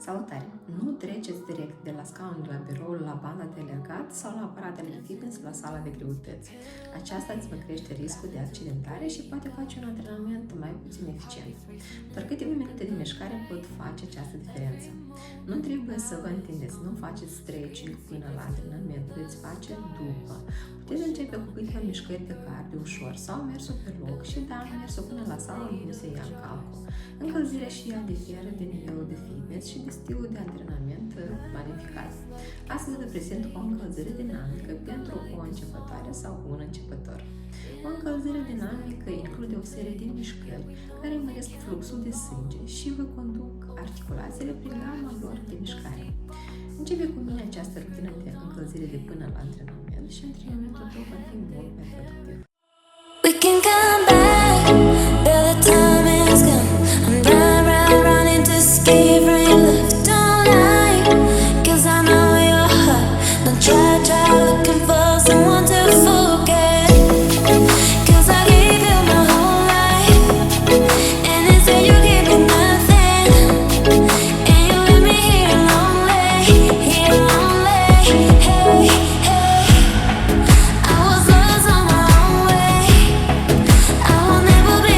Salutare! Nu treceți direct de la scaunul de la biroul la banda de legat sau la aparatele de fitness la sala de greutăți. Aceasta îți va crește riscul de accidentare și poate face un antrenament mai puțin eficient. Doar câteva minute de mișcare pot face această diferență. Nu trebuie să vă întindeți, nu faceți stretching până la antrenament, veți face după. Puteți începe cu câteva mișcări de cardio ușor sau mersul pe loc și mersul până la sală nu se ia în calcul. Încălzirea și ea diferă de nivelul de fitness și de stilul de antrenament planificat. Astăzi vă prezint o încălzire dinamică pentru o începătoare sau un începător. O încălzire dinamică include o serie de mișcări care măresc fluxul de sânge și vă conduc articulațiile prin gama lor de mișcare. Începe cu mine această rutină de încălzire de până la antrenament și antrenamentul tău va fi mult mai productiv. We can come back, but the time is gone. I'm running to escape from your love tonight. 'Cause I know you're hot. Don't try looking for someone to forget. 'Cause I gave you my whole life, and instead you gave me nothing. And you left me here lonely, hey, hey. I was lost on my own way. I will never be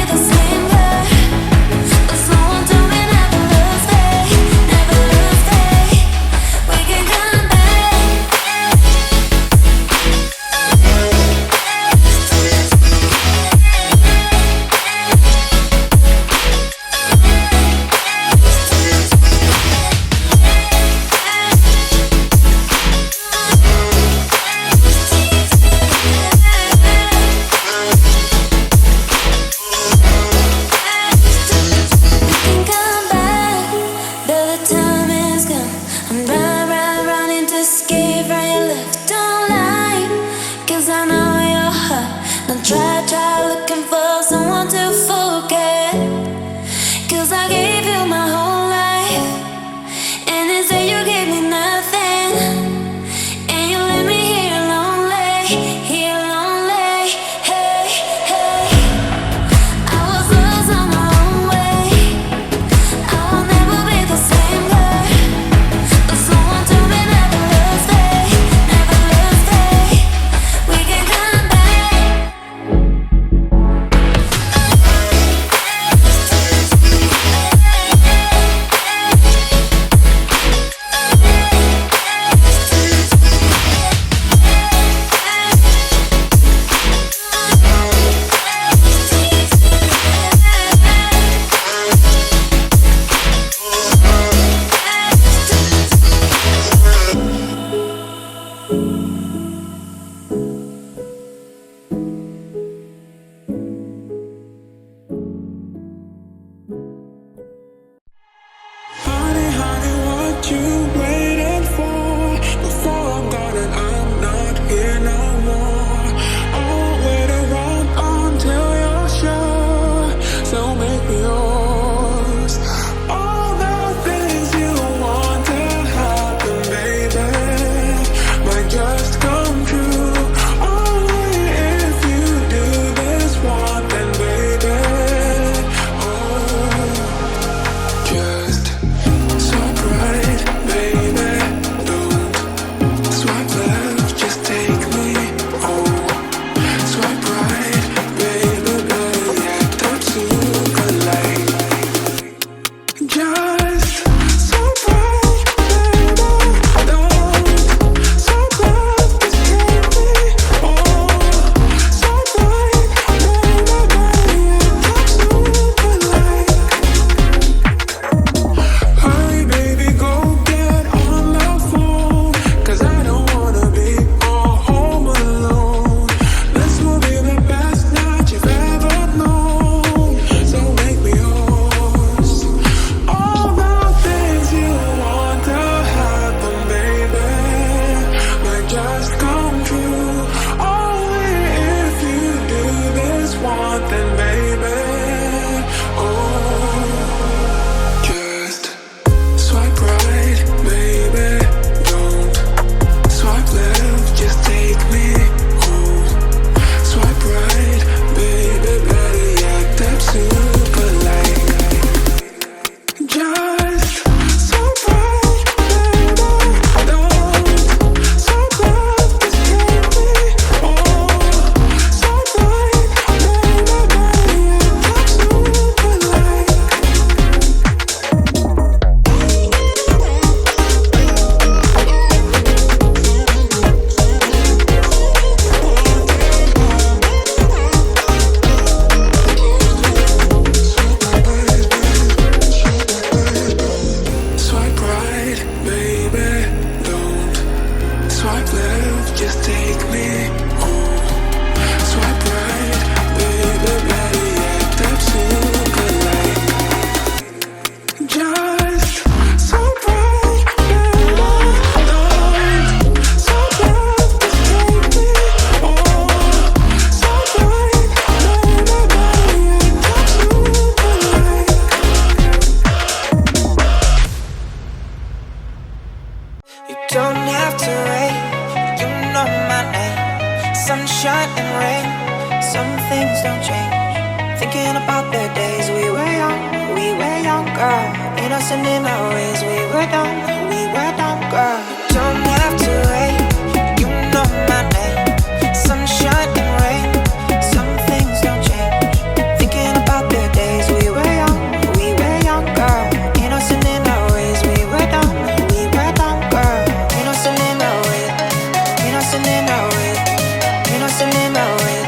to wait. You know my name. Sunshine and rain. Some things don't change. Thinking about the days we were young, girl. Innocent in our ways, we were dumb, girl. Don't have to wait. You know my name. Sunshine and rain. Some things don't change. Thinking about the days we were young, girl. Innocent in our ways, we were dumb, girl. Innocent in our ways, innocent in our ways, innocent in our ways,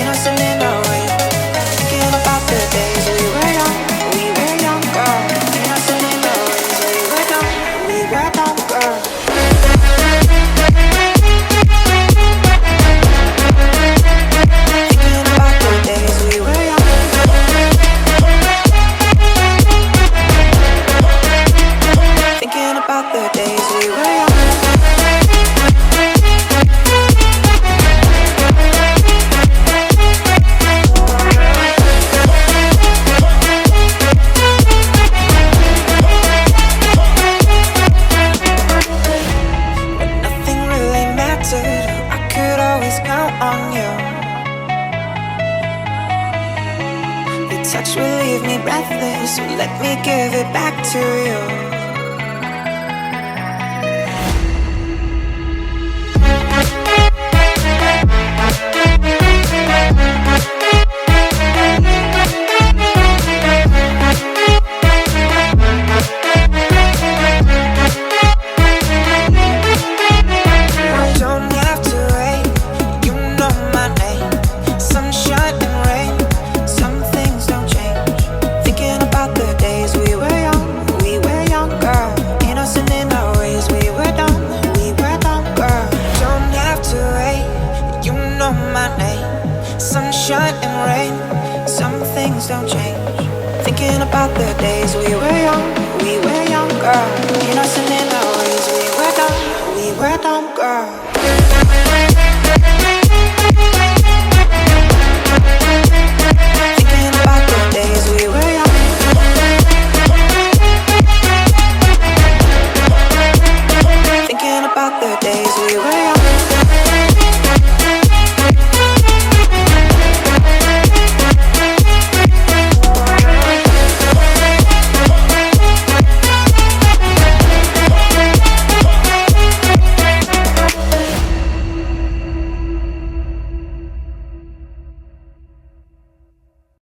innocent in our ways. Thinking about the days we were young, girl. Innocent in our ways, we were dumb, girl. Thinking about the days we were young. Thinking about the days we were young. When nothing really mattered, I could always count on you. Your touch will leave me breathless, so let me give it back to you. Don't have to wait. You know my name. Sunshine and rain. Some things don't change. Thinking about the days we were young, girl. Innocent in our ways, we were dumb, girl. Don't have to wait. You know my name. Sunshine and rain. Some things don't change. Thinking about the days we were young, girl.